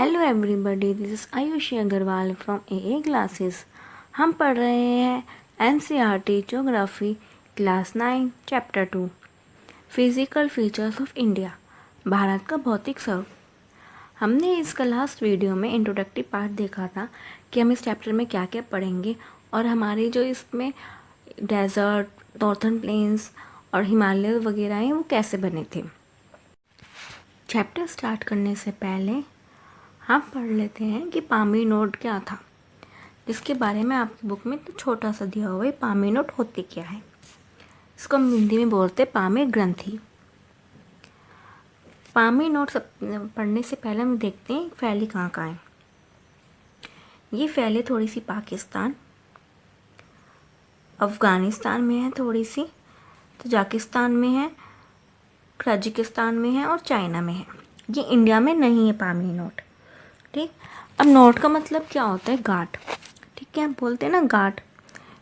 Hello everybody, this is Ayushi Agrawal from A classes. हम पढ़ रहे हैं NCERT geography class 9 chapter 2 physical features of India, Bharat का भौतिक स्वरूप। हमने इसका लास्ट वीडियो में इंट्रोडक्टिव पार्ट देखा था कि हम इस चैप्टर में क्या क्या पढ़ेंगे और हमारे जो इसमें डेजर्ट, नॉर्थर्न प्लेन्स और हिमालय वगैरह हैं वो कैसे बने थे। चैप्टर स्टार्ट करने से पहले हम पढ़ लेते हैं कि पामी नोट क्या था, जिसके बारे में आपकी बुक में तो छोटा सा दिया हुआ है। पामी नोट होते क्या है, इसको हम हिंदी में बोलते हैं पामी ग्रंथि। पामी नोट सब पढ़ने से पहले हम देखते हैं फैली कहाँ कहाँ है। ये फैले थोड़ी सी पाकिस्तान, अफ़गानिस्तान में है, थोड़ी सी तजाकिस्तान में है, कजाकिस्तान में है और चाइना में है। ये इंडिया में नहीं है पामी नोट। ठीक, अब नोट का मतलब क्या होता है? गांठ। ठीक है, बोलते हैं ना गांठ,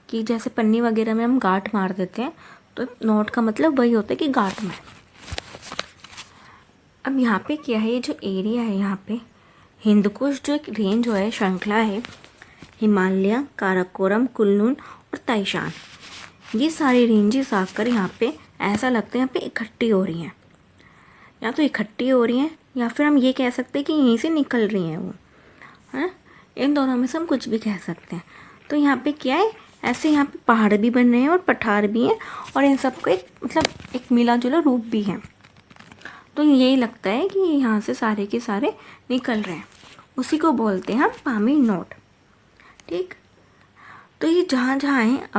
कि जैसे पन्नी वगैरह में हम गांठ मार देते हैं, तो नोट का मतलब वही होता है कि गांठ में। अब यहाँ पे क्या है, ये जो एरिया है यहाँ पे हिंदकुश जो एक रेंज जो है, श्रृंखला है, हिमालय, काराकोरम, कुल्लू और ताइशान, ये सारी रेंजेस आकर यहाँ पे ऐसा लगता है यहाँ पे इकट्ठी हो रही हैं। या तो इकट्ठी हो रही हैं या फिर हम ये कह सकते हैं कि यहीं से निकल रही हैं वो, है। इन दोनों में से हम कुछ भी कह सकते हैं। तो यहाँ पे क्या है, ऐसे यहाँ पे पहाड़ भी बन रहे हैं और पठार भी हैं और इन सबको एक मतलब एक मिला जुला रूप भी है। तो यही लगता है कि यहाँ से सारे के सारे निकल रहे हैं, उसी को बोलते हैं हम पामी नोट। ठीक, तो ये जहाँ जहाँ है,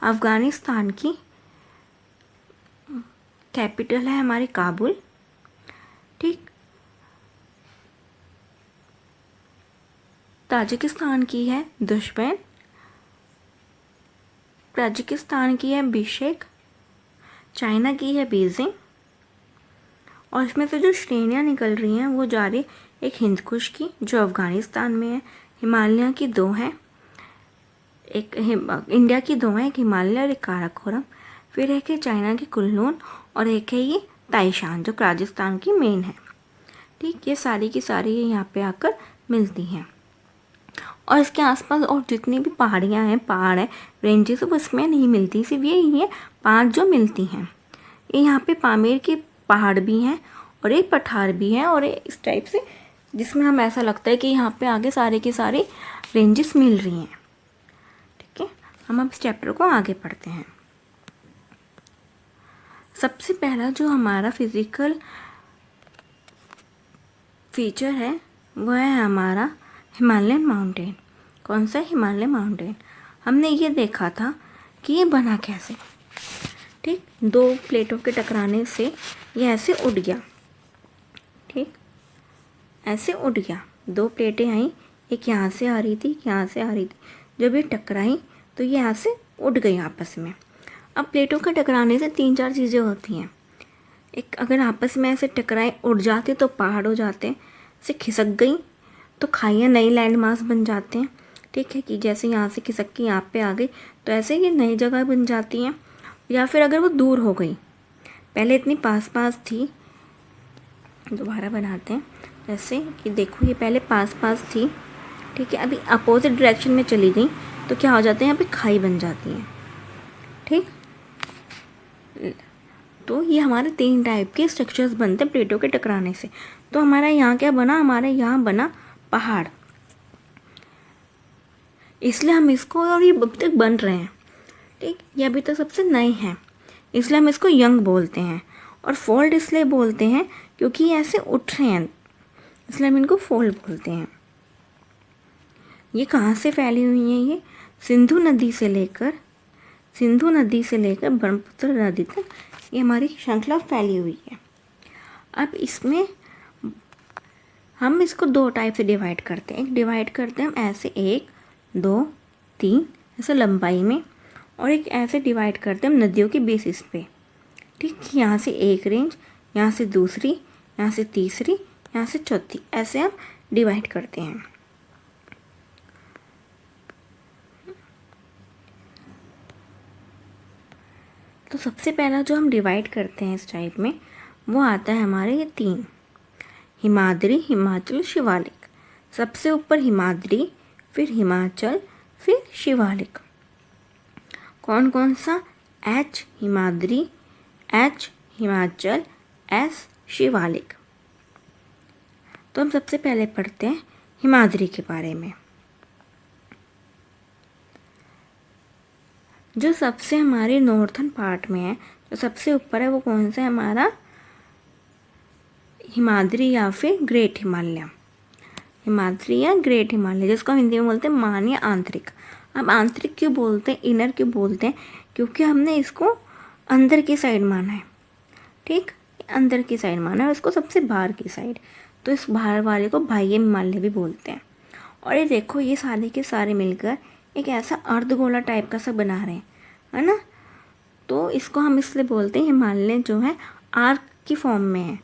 अफ़गानिस्तान की कैपिटल है हमारी काबुल। ठीक, ताजिकिस्तान की है दुश्मन, कजाकिस्तान की है बिशकेक, चाइना की है बीजिंग। और इसमें से जो श्रेणियाँ निकल रही हैं वो जा रही एक हिंदकुश की जो अफ़गानिस्तान में है, हिमालय की दो हैं, एक इंडिया की दो हैं, एक हिमालय और एक काराकोरम, फिर एक है चाइना की कुल्लू और एक है ये ताइशान जो राजस्थान की मेन है। ठीक, ये सारी की सारी ये यहाँ पे आकर मिलती हैं और इसके आसपास और जितनी भी पहाड़ियाँ हैं, पहाड़ है, रेंजेस, वो इसमें नहीं मिलती, सिर्फ ये 5 जो मिलती हैं। ये यहाँ पे पामीर के पहाड़ भी हैं और एक पठार भी है और इस टाइप से, जिसमें हम ऐसा लगता है कि यहाँ पे आगे सारे के सारे रेंजेस मिल रही हैं। ठीक है, हम अब इस चैप्टर को आगे पढ़ते हैं। सबसे पहला जो हमारा फिज़िकल फीचर है वह है हमारा हिमालयन माउंटेन। कौन सा? हिमालय माउंटेन। हमने ये देखा था कि ये बना कैसे। ठीक, 2 प्लेटों के टकराने से ये ऐसे उठ गया। ठीक, ऐसे उठ गया, 2 प्लेटें आई, एक यहाँ से आ रही थी, एक यहाँ से आ रही थी। जब ये टकराई तो ये यहाँ से उठ गई आपस में। अब प्लेटों के टकराने से 3-4 चीज़ें होती हैं। एक, अगर आपस में ऐसे टकराए उड़ जाते तो पहाड़ हो जाते हैं, से खिसक गई तो खाइयाँ, नई लैंड मास बन जाते हैं। ठीक है, कि जैसे यहाँ से खिसक के यहाँ पे आ गई तो ऐसे ये नई जगह बन जाती हैं। या फिर अगर वो दूर हो गई, पहले इतनी पास पास थी, दोबारा बनाते हैं, जैसे कि देखो ये पहले पास पास थी, ठीक है, अभी अपोजिट डायरेक्शन में चली गई तो क्या हो जाते हैं, यहाँ पे खाई बन जाती हैं। ठीक, तो ये हमारे 3 टाइप के स्ट्रक्चर्स बनते हैं प्लेटों के टकराने से। तो हमारा यहाँ क्या बना, हमारे यहाँ बना पहाड़, इसलिए हम इसको, और ये अब तक बन रहे हैं। ठीक, ये अभी तक सबसे नए हैं, इसलिए हम इसको यंग बोलते हैं। और फोल्ड इसलिए बोलते हैं क्योंकि ये ऐसे उठ रहे हैं, इसलिए हम इनको फोल्ड बोलते हैं। ये कहाँ से फैली हुई हैं? ये सिंधु नदी से लेकर ब्रह्मपुत्र नदी तक ये हमारी श्रृंखला फैली हुई है। अब इसमें हम इसको 2 टाइप से डिवाइड करते हैं। एक डिवाइड करते हैं हम ऐसे 1, 2, 3 ऐसे लंबाई में, और एक ऐसे डिवाइड करते हैं हम नदियों की बेसिस पे। ठीक, यहाँ से एक रेंज, यहाँ से दूसरी, यहाँ से तीसरी, यहाँ से चौथी, ऐसे हम डिवाइड करते हैं। तो सबसे पहला जो हम डिवाइड करते हैं इस टाइप में, वो आता है हमारे ये 3। हिमाद्री, हिमाचल, शिवालिक। सबसे ऊपर हिमाद्री, फिर हिमाचल, फिर शिवालिक। कौन कौन सा? H Himadri, H Himachal, S Shivalik. तो हम सबसे पहले पढ़ते हैं हिमाद्री के बारे में। जो सबसे हमारे नॉर्थन पार्ट में है, जो सबसे ऊपर है, वो कौन सा है? हमारा हिमाद्री या फिर ग्रेट हिमालय। हिमाद्री या ग्रेट हिमालय, जिसको हम हिंदी में बोलते हैं मान या आंतरिक। अब आंतरिक क्यों बोलते हैं, इनर क्यों बोलते हैं? क्योंकि हमने इसको अंदर की साइड माना है। ठीक, अंदर की साइड माना है, उसको सबसे बाहर की साइड, तो इस बाहर वाले को बाह्य हिमालय भी बोलते हैं। और ये देखो, ये सारे के सारे मिलकर एक ऐसा अर्धगोला टाइप का सा बना रहे हैं, है ना। तो इसको हम इसलिए बोलते हैं हिमालय जो है आर्क की फॉर्म में है।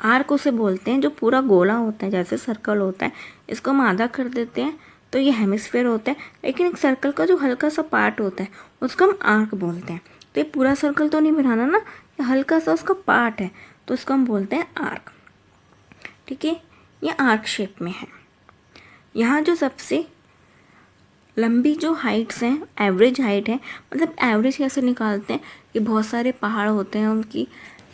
आर्क उसे बोलते हैं जो पूरा गोला होता है, जैसे सर्कल होता है, इसको हम आधा कर देते हैं तो ये हेमिस्फीयर होता है। लेकिन एक सर्कल का जो हल्का सा पार्ट होता है उसको हम आर्क बोलते हैं। तो ये पूरा सर्कल तो नहीं बनाना ना, ये हल्का सा उसका पार्ट है, तो उसको हम बोलते हैं आर्क। ठीक है, ये आर्क शेप में है। यहाँ जो सबसे लंबी जो हाइट्स हैं, एवरेज हाइट है, मतलब एवरेज कैसे निकालते हैं कि बहुत सारे पहाड़ होते हैं उनकी,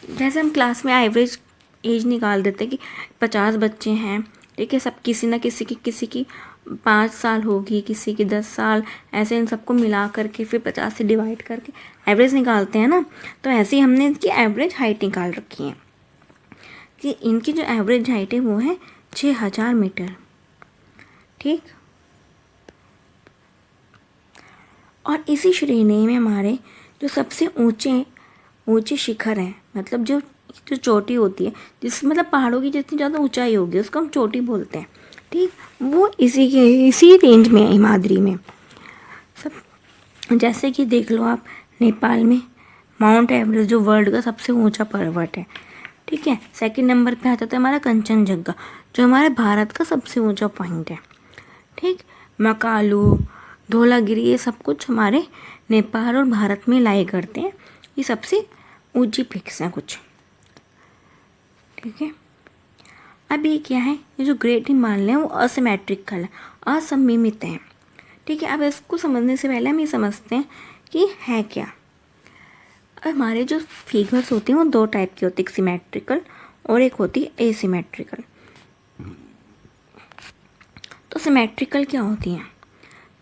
जैसे हम क्लास में एवरेज एज निकाल देते हैं कि 50 बच्चे हैं, ठीक है, सब किसी न किसी की 5 साल होगी, किसी की 10 साल, ऐसे इन सबको मिला करके फिर 50 से डिवाइड करके एवरेज निकालते हैं ना। तो ऐसे ही हमने इनकी एवरेज हाइट निकाल रखी है कि इनकी जो एवरेज हाइट है वो है 6000 मीटर। ठीक, और इसी श्रेणी में हमारे जो सबसे ऊंचे शिखर हैं, मतलब जो चोटी होती है, जिस मतलब पहाड़ों की जितनी ज़्यादा ऊंचाई होगी उसको हम चोटी बोलते हैं। ठीक, वो इसी रेंज में है हिमाद्री में। सब जैसे कि देख लो आप, नेपाल में माउंट एवरेस्ट जो वर्ल्ड का सबसे ऊंचा पर्वत है, ठीक है। सेकंड नंबर पे आता था हमारा कंचनजंगा, जो हमारे भारत का सबसे ऊंचा पॉइंट है। ठीक, मकालू, धौलागिरी, ये सब कुछ हमारे नेपाल और भारत में लाई करते हैं। ये सबसे ऊंची पिक्स हैं कुछ। ठीक है, अब ये क्या है? ये जो ग्रेट हिमालय है वो असिमेट्रिकल है, असममित है। ठीक है, अब इसको समझने से पहले हम ये समझते हैं कि है क्या। अब हमारे जो फिगर्स होते हैं वो 2 टाइप की होती है, एक सिमेट्रिकल और एक होती है एसिमेट्रिकल। तो सिमेट्रिकल क्या होती हैं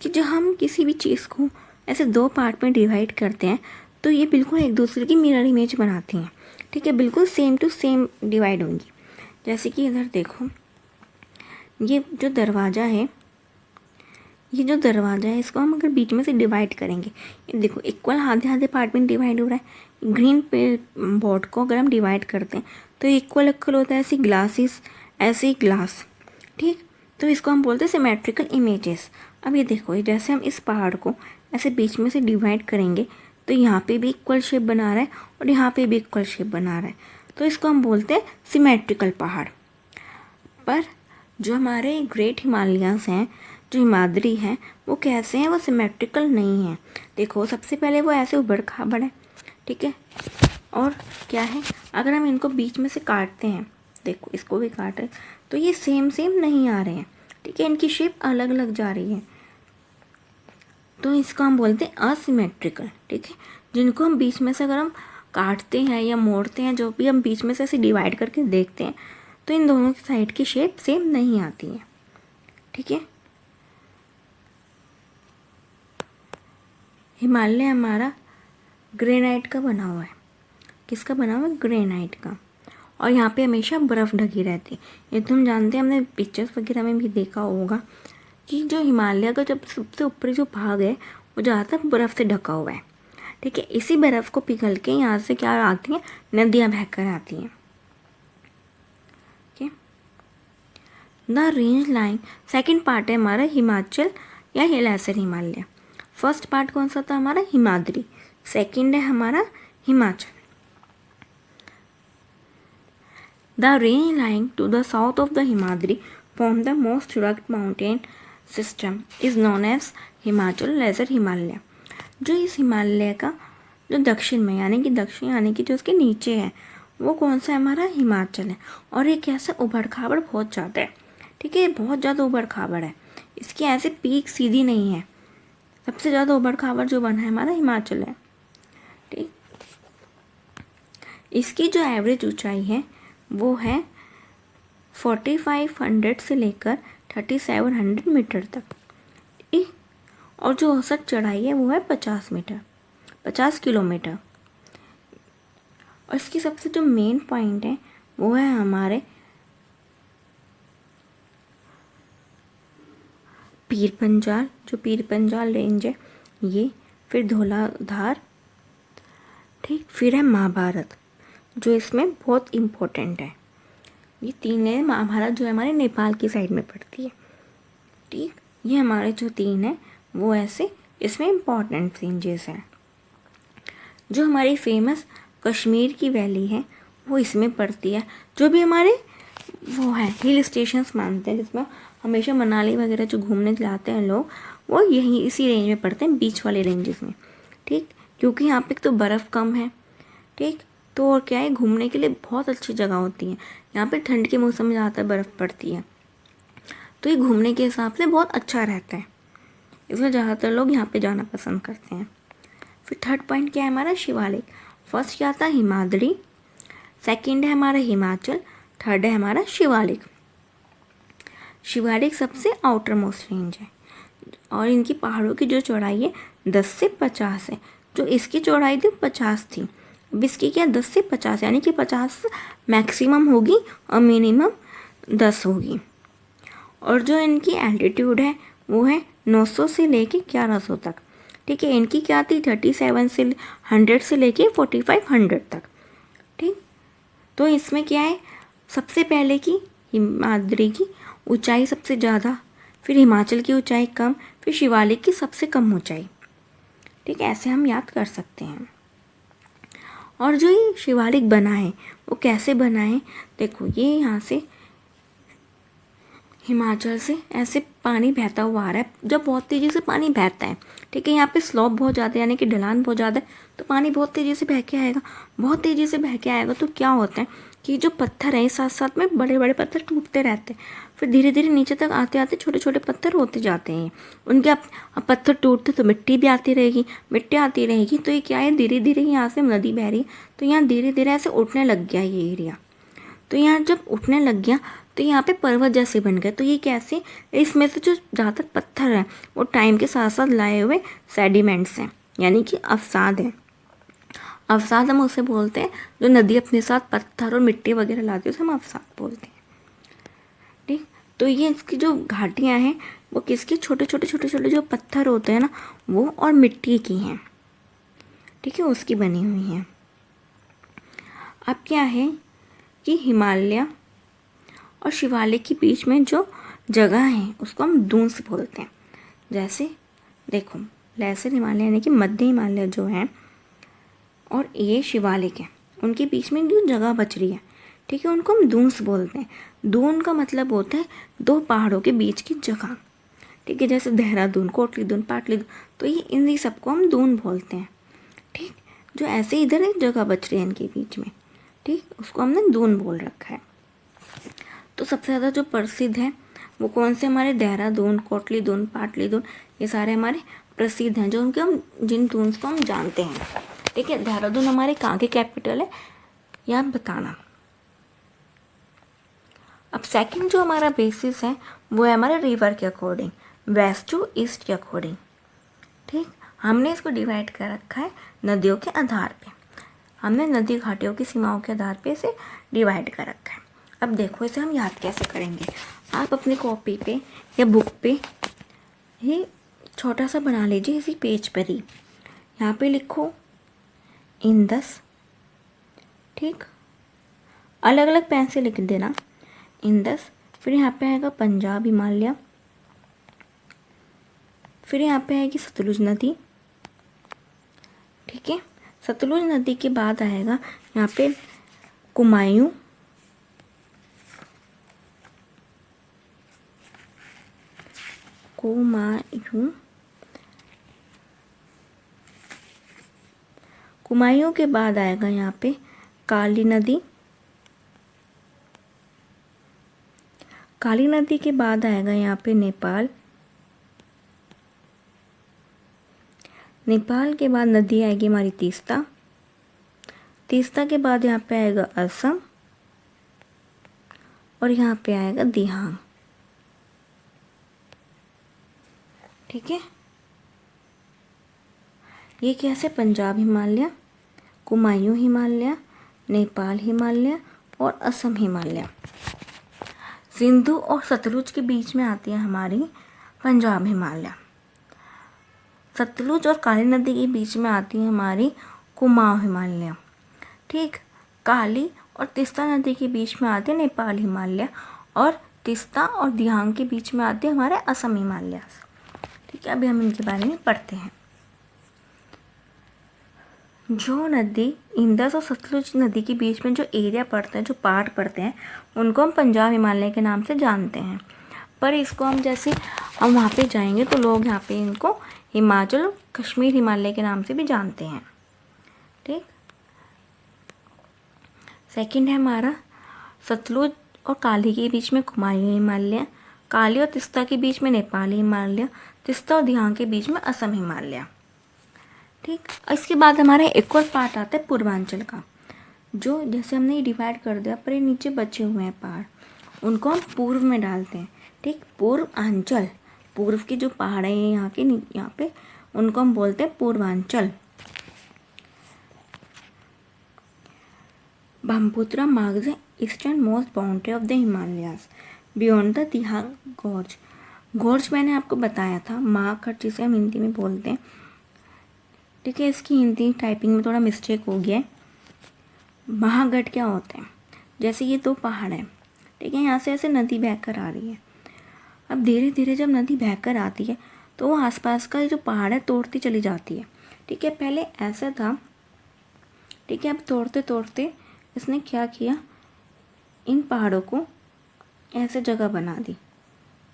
कि जो हम किसी भी चीज़ को ऐसे 2 पार्ट में डिवाइड करते हैं तो ये बिल्कुल एक दूसरे की मिरर इमेज बनाती हैं। ठीक है, बिल्कुल सेम टू सेम डिवाइड होंगी। जैसे कि इधर देखो, ये जो दरवाज़ा है, इसको हम अगर बीच में से डिवाइड करेंगे, ये देखो इक्वल आधे आधे पार्ट में डिवाइड हो रहा है। ग्रीन पे बोर्ड को अगर हम डिवाइड करते हैं तो इक्वल होता है, ऐसे ग्लासेस, ऐसे ही ग्लास। ठीक, तो इसको हम बोलते हैं सिमेट्रिकल इमेजेस। अब ये देखो, जैसे हम इस पहाड़ को ऐसे बीच में से डिवाइड करेंगे तो यहाँ पे भी इक्वल शेप बना रहा है और यहाँ पे भी इक्वल शेप बना रहा है, तो इसको हम बोलते हैं सिमेट्रिकल पहाड़। पर जो हमारे ग्रेट हिमालयंस हैं, जो हिमाद्री हैं, वो कैसे हैं? वो सिमेट्रिकल नहीं है। देखो, सबसे पहले वो ऐसे उबड़ खाबड़ है, ठीक है। और क्या है, अगर हम इनको बीच में से काटते हैं, देखो इसको भी काटे तो ये सेम नहीं आ रहे हैं, ठीक है, इनकी शेप अलग अलग जा रही है, तो इसको हम बोलते हैं असिमेट्रिकल। ठीक है, जिनको हम बीच में से अगर हम काटते हैं या मोड़ते हैं, जो भी हम बीच में से ऐसे डिवाइड करके देखते हैं, तो इन दोनों की साइड की शेप सेम नहीं आती है। ठीक है, हिमालय हमारा ग्रेनाइट का बना हुआ है। किसका बना हुआ है? ग्रेनाइट का। और यहाँ पे हमेशा बर्फ़ ढकी रहती है। ये तो हम जानते हैं, हमने पिक्चर्स वगैरह में भी देखा होगा कि जो हिमालय का जब सबसे ऊपरी जो भाग है वो ज़्यादातर बर्फ़ से ढका हुआ है। ठीक है, इसी बर्फ़ को पिघल के यहाँ से क्या आती हैं? नदियाँ बहकर आती हैं। ठीक है, the range line, second part है हमारा हिमाचल या लेसर हिमालय। फर्स्ट पार्ट कौन सा था? हमारा हिमाद्री। सेकेंड है हमारा Himachal. The range lying to the south of the Himadri form the most rugged mountain system is known as Himachal lesser Himalaya. जो इस हिमालय का जो दक्षिण में यानी कि जो उसके नीचे है वो कौन सा है? हमारा हिमाचल है। और ये कैसा उबड़ खाबड़ बहुत ज़्यादा है, ठीक है, बहुत ज़्यादा उबड़ खाबड़ है, इसकी ऐसे पीक सीधी नहीं है। सबसे ज़्यादा उबड़ खाबड़ जो बना है हमारा हिमाचल है, ठीक। इसकी जो एवरेज ऊंचाई है वो है 4500 से लेकर 3700 मीटर तक, ठीक। और जो औसत चढ़ाई है वो है 50 किलोमीटर। और इसकी सबसे जो मेन पॉइंट है वो है हमारे पीर पंजाल, जो पीर पंजाल रेंज है ये, फिर धौलाधार, ठीक, फिर है महाभारत जो इसमें बहुत इम्पोर्टेंट है। ये तीन है। महाभारत जो है हमारे नेपाल की साइड में पड़ती है, ठीक। ये हमारे जो तीन है वो ऐसे इसमें इम्पोर्टेंट रेंजेस हैं। जो हमारी फेमस कश्मीर की वैली है वो इसमें पड़ती है। जो भी हमारे वो है हिल स्टेशंस मानते हैं, जिसमें हमेशा मनाली वगैरह जो घूमने जाते हैं लोग, वो यहीं इसी रेंज में पड़ते हैं, बीच वाले रेंजेस में, ठीक। क्योंकि यहाँ पे तो बर्फ़ कम है, ठीक। तो और क्या है, घूमने के लिए बहुत अच्छी जगह होती है। यहाँ पे ठंड के मौसम में ज़्यादातर बर्फ़ पड़ती है, तो ये घूमने के हिसाब से बहुत अच्छा रहता है, इसलिए ज़्यादातर लोग यहाँ पे जाना पसंद करते हैं। फिर थर्ड पॉइंट क्या है हमारा? शिवालिक। फर्स्ट क्या था? हिमाद्री, सेकंड है हमारा हिमाचल, थर्ड है हमारा शिवालिक। शिवालिक सबसे आउटर मोस्ट रेंज है और इनकी पहाड़ों की जो चौड़ाई है 10 से 50 है। जो इसकी चौड़ाई थी 50 थी, अब इसकी क्या 10 से 50, यानी कि 50 मैक्सिमम होगी और मिनिमम 10 होगी। और जो इनकी एल्टीट्यूड है वो है 900 से लेके 1100 तक, ठीक है। इनकी क्या थी 37 से 100 से लेके 4500 तक, ठीक। तो इसमें क्या है, सबसे पहले की हिमाद्री की ऊंचाई सबसे ज़्यादा, फिर हिमाचल की ऊंचाई कम, फिर शिवालिक की सबसे कम ऊंचाई, ठीक है। ऐसे हम याद कर सकते हैं। और जो ये शिवालिक बना है वो कैसे बना है? देखो, ये यहाँ से हिमाचल से ऐसे पानी बहता हुआ आ रहा है। जब बहुत तेज़ी से पानी बहता है, ठीक है, यहाँ पे स्लोप बहुत ज़्यादा है, यानी कि ढलान बहुत ज़्यादा है, तो पानी बहुत तेज़ी से बह के आएगा। बहुत तेज़ी से बह के आएगा तो क्या होता है कि जो पत्थर हैं साथ साथ में बड़े बड़े पत्थर टूटते रहते हैं, फिर धीरे धीरे नीचे तक आते आते छोटे छोटे पत्थर होते जाते हैं उनके। अब पत्थर टूटते तो मिट्टी भी आती रहेगी, मिट्टी आती रहेगी, तो ये क्या है, धीरे धीरे यहाँ से नदी बह रही है, तो यहाँ धीरे धीरे ऐसे उठने लग गया ये एरिया। तो यहाँ जब उठने लग गया तो यहाँ पे पर्वत जैसे बन गए। तो ये कैसे, इसमें से जो ज़्यादातर पत्थर हैं वो टाइम के साथ साथ लाए हुए सेडिमेंट्स हैं, यानी कि अवसाद हैं। अवसाद हम उसे बोलते हैं जो नदी अपने साथ पत्थर और मिट्टी वगैरह लाती है, उसे हम अवसाद बोलते हैं, ठीक। तो ये इसकी जो घाटियाँ हैं वो किसकी, छोटे छोटे छोटे छोटे जो पत्थर होते हैं ना वो और मिट्टी की हैं, ठीक है, उसकी बनी हुई हैं। अब क्या है कि हिमालय और शिवालिक के बीच में जो जगह है उसको हम दून्स बोलते हैं। जैसे देखो, लेसर हिमालय यानी कि मध्य हिमालय जो है और ये शिवालिक है, उनके बीच में जो जगह बच रही है, ठीक है, उनको हम दून्स बोलते हैं। दून का मतलब होता है दो पहाड़ों के बीच की जगह, ठीक है, जैसे देहरादून, कोटली दून, पाटली दून, तो ये इन्हीं सबको हम दून बोलते हैं, ठीक। जो ऐसे इधर एक जगह बच रही है इनके बीच में, ठीक, उसको हमने दून बोल रखा है। तो सबसे ज़्यादा जो प्रसिद्ध है वो कौन से? हमारे देहरादून, कोटली दून, पाटली दून, ये सारे हमारे प्रसिद्ध हैं, जो उनके हम जिन दून्स को हम जानते हैं, ठीक है। देहरादून हमारे कहाँ की कैपिटल है, याद बताना। अब सेकंड जो हमारा बेसिस है वो है हमारे रिवर के अकॉर्डिंग, वेस्ट टू ईस्ट के अकॉर्डिंग, ठीक। हमने इसको डिवाइड कर रखा है नदियों के आधार पे, हमने नदी घाटियों की सीमाओं के आधार पे इसे डिवाइड कर रखा है। अब देखो इसे हम याद कैसे करेंगे। आप अपनी कॉपी पे या बुक पे ये छोटा सा बना लीजिए, इसी पेज पर ही, यहाँ पे लिखो इंदस, ठीक, अलग अलग पेन से लिख देना इंदस। फिर यहाँ पे आएगा पंजाब हिमालय, फिर यहाँ पे आएगी सतलुज नदी, ठीक है। सतलुज नदी के बाद आएगा यहाँ पे कुमायूं, कुमायूं के बाद आएगा यहाँ पे काली नदी, काली नदी के बाद आएगा यहाँ पे नेपाल, नेपाल के बाद नदी आएगी हमारी तीस्ता, तीस्ता के बाद यहाँ पे आएगा असम और यहाँ पे आएगा दिहांग। ठीक है, ये कैसे? पंजाब हिमालय, कुमायूं हिमालय, नेपाल हिमालय और असम हिमालय। सिंधु और सतलुज के बीच में आती है हमारी पंजाब हिमालय। सतलुज और काली नदी के बीच में आती है हमारी कुमाऊं हिमालय। ठीक, काली और तीस्ता नदी के बीच में आते हैं नेपाल हिमालय और तीस्ता और दिहांग के बीच में आते हैं हमारे असम हिमालय। ठीक है, अभी हम इनके बारे में पढ़ते हैं। जो नदी इंदस और सतलुज नदी के बीच में जो एरिया पड़ता है, जो पार्ट पड़ते हैं, उनको हम पंजाब हिमालय के नाम से जानते हैं। पर इसको हम जैसे हम वहाँ पे जाएंगे तो लोग यहाँ पे इनको हिमाचल कश्मीर हिमालय के नाम से भी जानते हैं। ठीक, सेकंड है हमारा सतलुज और काली के बीच में कुमायूं हिमालय, काली और तीस्ता के बीच में नेपाली हिमालय, तीस्ता और दिहांग के बीच में असम हिमालय। ठीक, इसके बाद हमारा एक और पार्ट आता है पूर्वांचल का, जो जैसे हमने ये डिवाइड कर दिया, पर ये नीचे बचे हुए हैं पहाड़, उनको हम पूर्व में डालते हैं। ठीक, पूर्वांचल, पूर्व के जो पहाड़ हैं यहाँ के यहाँ पे, उनको हम बोलते हैं Purvanchal. Brahmaputra marks the eastern most boundary of the Himalayas beyond the Dihang gorge. Gorge मैंने आपको बताया था, महाखट जिसे हम हिंदी में बोलते हैं। ठीक है, इसकी हिंदी टाइपिंग में थोड़ा मिस्टेक हो गया है। महागढ़ क्या होते हैं? जैसे ये 2 पहाड़ हैं, ठीक है, यहाँ से ऐसे नदी बहकर आ रही है। अब धीरे धीरे जब नदी बहकर आती है तो वो आसपास का जो पहाड़ है तोड़ती चली जाती है। ठीक है, पहले ऐसा था। ठीक है, अब तोड़ते तोड़ते इसने क्या किया, इन पहाड़ों को ऐसे जगह बना दी।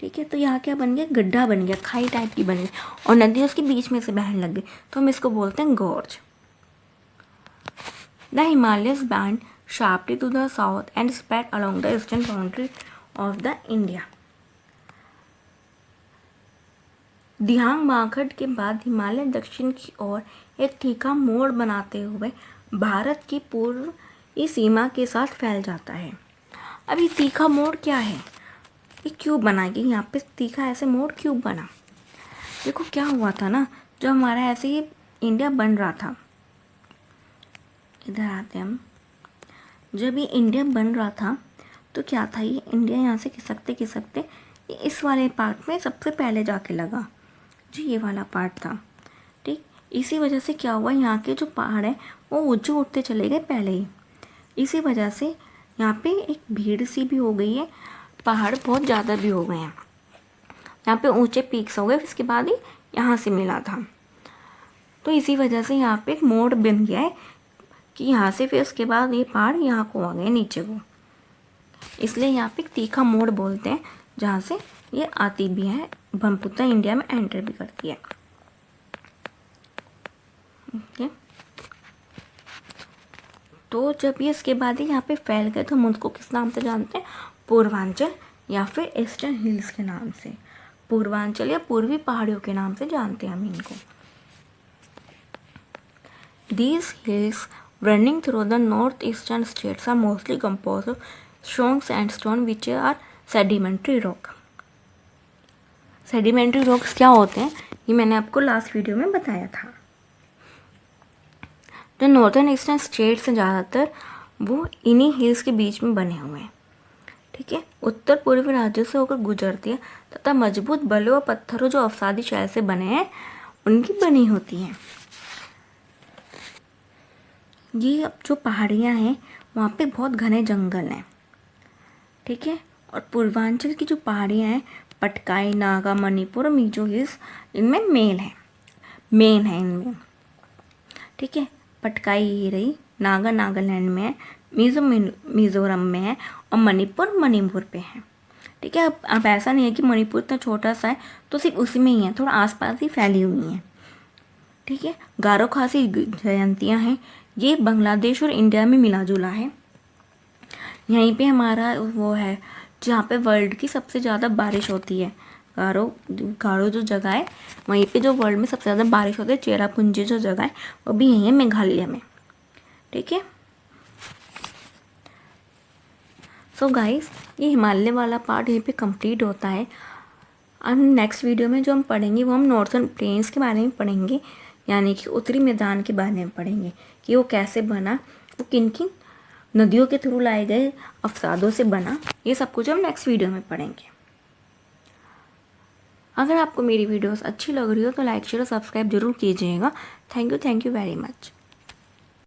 ठीक है, तो यहाँ क्या बन गया, गड्ढा बन गया, खाई टाइप की बन गई और नदी उसके बीच में से बहने लग गई, तो हम इसको बोलते हैं gorge. The Himalayas bend sharply to the south and spread along the eastern boundary of the India. Dihang महाखट के बाद हिमालय दक्षिण की ओर एक तीखा मोड़ बनाते हुए भारत की पूर्वी सीमा के साथ फैल जाता है। अब ये तीखा मोड़ क्या है? ये क्यों बना? कि यहाँ पे तीखा ऐसे मोड़ क्यों बना? देखो क्या हुआ था ना, जब हमारा ऐसे ही इंडिया बन रहा था, इधर आते हम, जब ये इंडिया बन रहा था तो क्या था, ये इंडिया यहाँ से खिसकते ये इस वाले पार्ट में सबसे पहले जाके लगा, जो ये वाला पार्ट था। ठीक, इसी वजह से क्या हुआ, यहाँ के जो पहाड़ है वो ऊंचे उठते चले गए पहले ही। इसी वजह से यहाँ पे एक भीड़ सी भी हो गई है, पहाड़ बहुत ज़्यादा भी हो गए हैं, यहाँ पे ऊंचे पीक्स हो गए, इसके बाद ही यहाँ से मिला था। तो इसी वजह से यहाँ पे एक मोड़ बन गया है कि यहाँ से फिर उसके बाद ये पहाड़ यहाँ को आ गए नीचे को, इसलिए यहाँ पे एक तीखा मोड़ बोलते हैं, जहाँ से ये आती भी है, ब्रह्मपुत्र इंडिया में एंटर भी करती है। ओके, तो जब ये इसके बाद ही यहाँ पे फैल गए तो हम उसको किस नाम से जानते हैं? पूर्वांचल या फिर ईस्टर्न हिल्स के नाम से, पूर्वांचल या पूर्वी पहाड़ियों के नाम से जानते हैं हम इनको। These hills running through the northeastern states are mostly composed of strong sandstone which are sedimentary rock. Sedimentary rocks क्या होते हैं ये मैंने आपको लास्ट वीडियो में बताया था। जो नॉर्थन ईस्टर्न स्टेट्स हैं ज़्यादातर वो इन्हीं हिल्स के बीच में बने हुए हैं। ठीक है, उत्तर पूर्वी राज्यों से होकर गुजरती है तथा मजबूत बलों व पत्थरों जो अवसादी शैल से बने हैं उनकी बनी होती हैं। ये अब जो पहाड़ियाँ हैं वहाँ पे बहुत घने जंगल हैं। ठीक है, और पूर्वांचल की जो पहाड़ियाँ हैं पटकाई, नागा, मणिपुर और मिजो हिल्स इनमें मेन है इनमें। ठीक है, पटकाई ये रही, नागा नागालैंड में है, मिज़ोरम में है और मणिपुर पे है। ठीक है, अब ऐसा नहीं है कि मणिपुर इतना छोटा सा है तो सिर्फ उसी में ही है, थोड़ा आसपास ही फैली हुई हैं। ठीक है, गारो खासी जयंतियाँ हैं, ये बांग्लादेश और इंडिया में मिला जुला है। यहीं पे हमारा वो है जहाँ पे वर्ल्ड की सबसे ज़्यादा बारिश होती है। गारो जो जगह है वहीं पे जो वर्ल्ड में सबसे ज़्यादा बारिश होती है, चेरापूंजी जो जगह है वो भी यहीं है, मेघालय में। ठीक है। सो गाइस, ये हिमालय वाला पार्ट यहीं पे कंप्लीट होता है। और नेक्स्ट वीडियो में जो हम पढ़ेंगे वो हम नॉर्थर्न प्लेन्स के बारे में पढ़ेंगे, यानी कि उत्तरी मैदान के बारे में पढ़ेंगे कि वो कैसे बना, वो किन किन नदियों के थ्रू लाए गए अवसादों से बना। ये सब कुछ हम नेक्स्ट वीडियो में पढ़ेंगे। अगर आपको मेरी वीडियोस अच्छी लग रही हो तो लाइक शेयर और सब्सक्राइब जरूर कीजिएगा। Thank you very much.